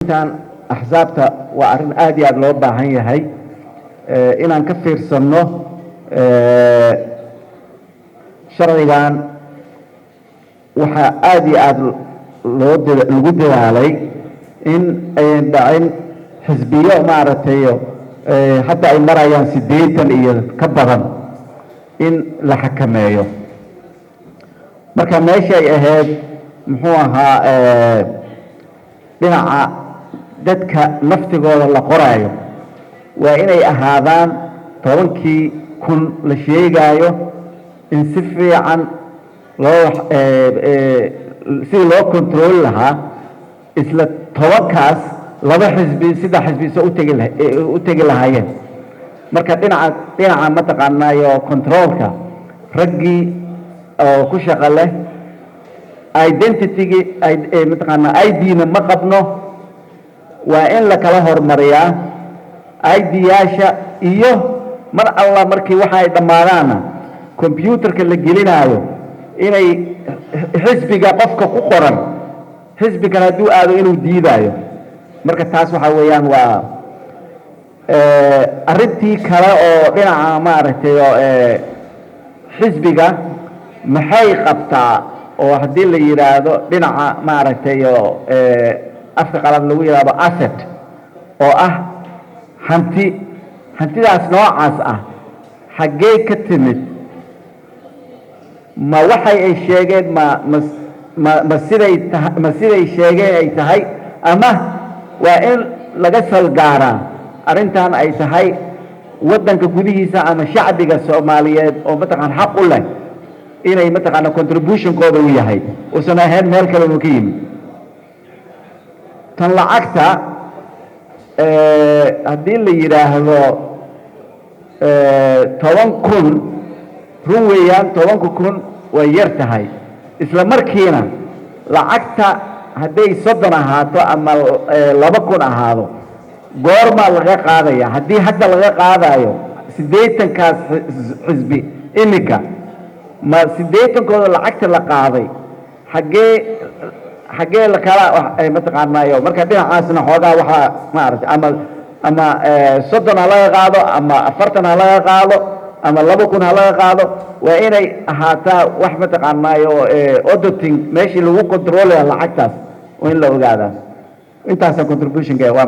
intaan axsaabta waa arrin aad iyo aad loo baahan yahay inaan ka fiirsanno sharcigan waxaa aad iyo aad lagu dadaalay in ayan dhacin xisbiyo maaragtay hadda ay marayaan 80 iyo ka badan in la xakameeyo marka meesha ay ahayd muxuu ahaa dhinaca dadka naftigooda la qoraayo waa inay ahaadaan 10,000 la sheegayo in si fiican sidii loo kontrooli lahaa isla 10kaas laba xisbi saddex xisbi soo u tegi lahaayeen marka dhinaca mataqaanaayo controlka raggii oo ku shaqo leh identity mataqaanaa ID-na ma qabno waa in la kala hormariyaa ID-yaasha iyo mar alla markii waxa ay dhammaadaana computerka la gelinayo inay xisbiga qofka ku qoran xisbigan hadduu aado inuu diidayo marka taas waxa weeyaan waa arrintii kale oo dhinaca maaragtay xisbiga maxay qabtaa oo haddii la yiraahdo dhinaca maaragtay afka qalad lagu yiraahdo asset oo ah hantidaas noocaas ah xaggee ka timid ma waxay ay sheegeen ma siday sheegeen ay tahay ama waa in laga salgaaraa arrintan ay tahay waddanka gudihiisa ama shacbiga Soomaaliyeed oo mataqaan xaq u leh inay mataqaana contribution-kooda u yahay uusan ahayn meel kale uu ka yimid tan lacagta haddii la yiraahdo 10,000 run weeyaan 10,000 way yar tahay isla markiina lacagta hadday 30 ahaato ama 2,000 ahaado goorma laga qaadaya haddii hadda laga qaadayo 80kaas xisbi imika ma 80kooda lacagta la qaaday xagee la kala mataqaanaayo marka dhinacaasna xoogaa waxaa maaragtay ama 30 ha laga qaado ama 40 ha laga qaado ama 2,000 ha laga qaado waa inay ahaataa wax mataqaanaayo auditing meeshii lagu controlaya lacagtaas oo in la ogaadaa intaasa contribution-ka waa